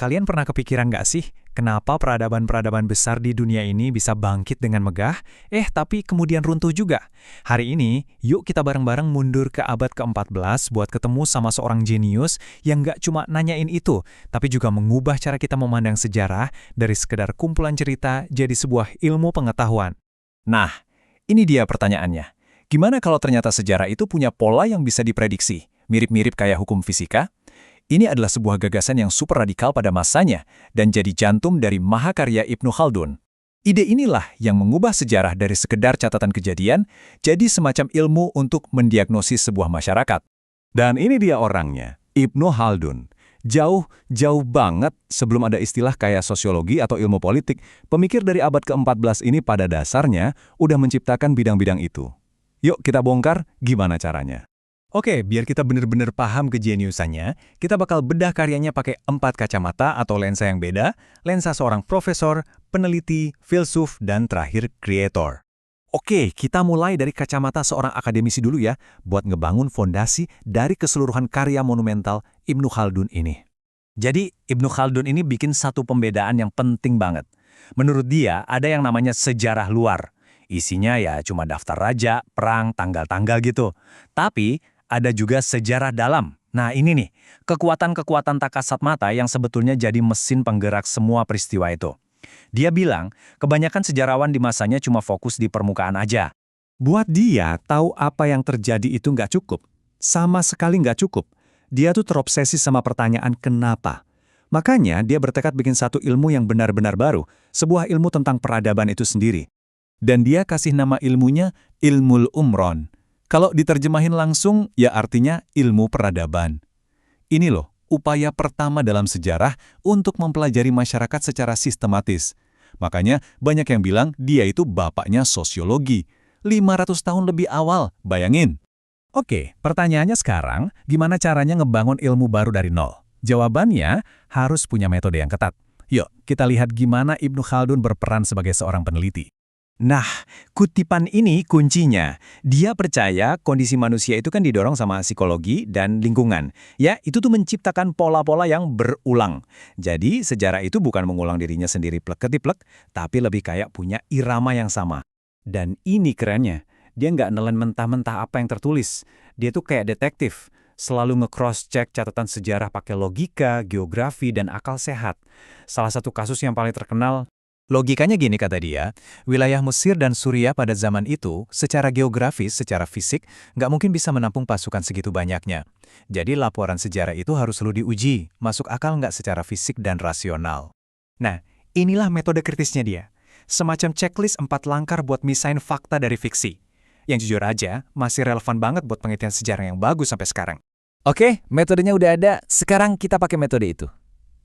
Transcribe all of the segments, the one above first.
Kalian pernah kepikiran nggak sih, kenapa peradaban-peradaban besar di dunia ini bisa bangkit dengan megah, tapi kemudian runtuh juga? Hari ini, yuk kita bareng-bareng mundur ke abad ke-14 buat ketemu sama seorang jenius yang nggak cuma nanyain itu, tapi juga mengubah cara kita memandang sejarah dari sekedar kumpulan cerita jadi sebuah ilmu pengetahuan. Nah, ini dia pertanyaannya. Gimana kalau ternyata sejarah itu punya pola yang bisa diprediksi? Mirip-mirip kayak hukum fisika? Ini adalah sebuah gagasan yang super radikal pada masanya dan jadi jantung dari mahakarya Ibnu Khaldun. Ide inilah yang mengubah sejarah dari sekedar catatan kejadian jadi semacam ilmu untuk mendiagnosis sebuah masyarakat. Dan ini dia orangnya, Ibnu Khaldun. Jauh banget sebelum ada istilah kayak sosiologi atau ilmu politik, pemikir dari abad ke-14 ini pada dasarnya udah menciptakan bidang-bidang itu. Yuk kita bongkar gimana caranya. Oke, biar kita benar-benar paham kejeniusannya, kita bakal bedah karyanya pakai 4 kacamata atau lensa yang beda, lensa seorang profesor, peneliti, filsuf, dan terakhir kreator. Oke, kita mulai dari kacamata seorang akademisi dulu ya, buat ngebangun fondasi dari keseluruhan karya monumental Ibnu Khaldun ini. Jadi, Ibnu Khaldun ini bikin satu pembedaan yang penting banget. Menurut dia, ada yang namanya sejarah luar. Isinya ya cuma daftar raja, perang, tanggal-tanggal gitu. Tapi, ada juga sejarah dalam. Nah ini nih, kekuatan-kekuatan tak kasat mata yang sebetulnya jadi mesin penggerak semua peristiwa itu. Dia bilang, kebanyakan sejarawan di masanya cuma fokus di permukaan aja. Buat dia, tahu apa yang terjadi itu nggak cukup. Sama sekali nggak cukup. Dia tuh terobsesi sama pertanyaan kenapa. Makanya dia bertekad bikin satu ilmu yang benar-benar baru, sebuah ilmu tentang peradaban itu sendiri. Dan dia kasih nama ilmunya Ilmul Umron. Kalau diterjemahin langsung, ya artinya ilmu peradaban. Ini loh, upaya pertama dalam sejarah untuk mempelajari masyarakat secara sistematis. Makanya banyak yang bilang dia itu bapaknya sosiologi. 500 tahun lebih awal, bayangin. Oke, pertanyaannya sekarang, gimana caranya ngebangun ilmu baru dari nol? Jawabannya harus punya metode yang ketat. Yuk, kita lihat gimana Ibnu Khaldun berperan sebagai seorang peneliti. Nah, kutipan ini kuncinya. Dia percaya kondisi manusia itu kan didorong sama psikologi dan lingkungan. Ya, itu tuh menciptakan pola-pola yang berulang. Jadi, sejarah itu bukan mengulang dirinya sendiri plek-ketiplek, tapi lebih kayak punya irama yang sama. Dan ini kerennya, dia nggak nelen mentah-mentah apa yang tertulis. Dia tuh kayak detektif, selalu nge-cross-check catatan sejarah pakai logika, geografi, dan akal sehat. Salah satu kasus yang paling terkenal, logikanya gini kata dia, wilayah Mesir dan Suriah pada zaman itu, secara geografis, secara fisik, nggak mungkin bisa menampung pasukan segitu banyaknya. Jadi laporan sejarah itu harus selalu diuji, masuk akal nggak secara fisik dan rasional. Nah, inilah metode kritisnya dia. Semacam checklist 4 langkah buat misahin fakta dari fiksi. Yang jujur aja, masih relevan banget buat penelitian sejarah yang bagus sampai sekarang. Oke, metodenya udah ada, sekarang kita pakai metode itu.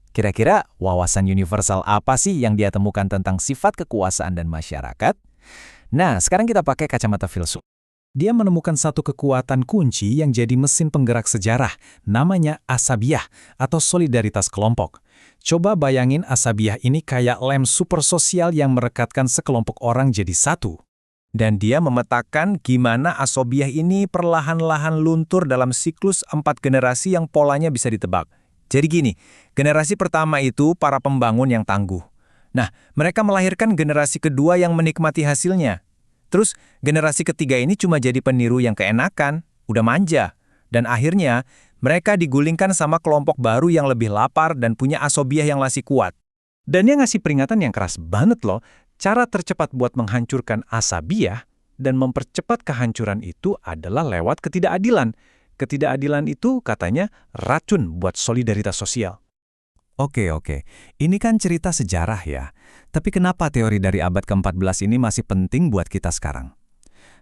Kira-kira wawasan universal apa sih yang dia temukan tentang sifat kekuasaan dan masyarakat? Nah, sekarang kita pakai kacamata filsuf. Dia menemukan satu kekuatan kunci yang jadi mesin penggerak sejarah, namanya asabiyah atau solidaritas kelompok. Coba bayangin asabiyah ini kayak lem super sosial yang merekatkan sekelompok orang jadi satu. Dan dia memetakan gimana asabiyah ini perlahan-lahan luntur dalam siklus 4 generasi yang polanya bisa ditebak. Jadi gini, generasi pertama itu para pembangun yang tangguh. Nah, mereka melahirkan generasi kedua yang menikmati hasilnya. Terus, generasi ketiga ini cuma jadi peniru yang keenakan, udah manja. Dan akhirnya, mereka digulingkan sama kelompok baru yang lebih lapar dan punya asobiah yang masih kuat. Dan dia ngasih peringatan yang keras banget loh, cara tercepat buat menghancurkan asabiah dan mempercepat kehancuran itu adalah lewat ketidakadilan. Ketidakadilan itu katanya racun buat solidaritas sosial. Oke. Ini kan cerita sejarah ya. Tapi kenapa teori dari abad ke-14 ini masih penting buat kita sekarang?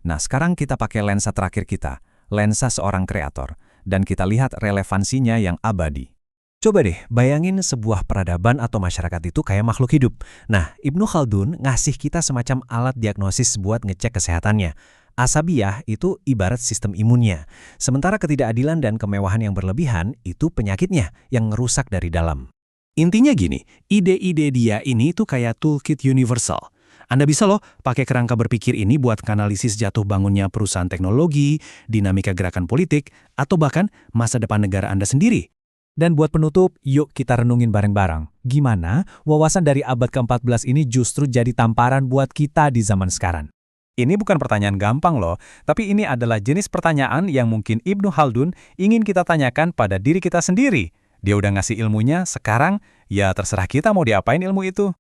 Nah, sekarang kita pakai lensa terakhir kita, lensa seorang kreator, dan kita lihat relevansinya yang abadi. Coba deh, bayangin sebuah peradaban atau masyarakat itu kayak makhluk hidup. Nah, Ibnu Khaldun ngasih kita semacam alat diagnosis buat ngecek kesehatannya. Asabiyah itu ibarat sistem imunnya, sementara ketidakadilan dan kemewahan yang berlebihan itu penyakitnya yang ngerusak dari dalam. Intinya gini, ide-ide dia ini tuh kayak toolkit universal. Anda bisa loh pakai kerangka berpikir ini buat analisis jatuh bangunnya perusahaan teknologi, dinamika gerakan politik, atau bahkan masa depan negara Anda sendiri. Dan buat penutup, yuk kita renungin bareng-bareng. Gimana wawasan dari abad ke-14 ini justru jadi tamparan buat kita di zaman sekarang? Ini bukan pertanyaan gampang loh, tapi ini adalah jenis pertanyaan yang mungkin Ibnu Khaldun ingin kita tanyakan pada diri kita sendiri. Dia udah ngasih ilmunya, sekarang ya terserah kita mau diapain ilmu itu.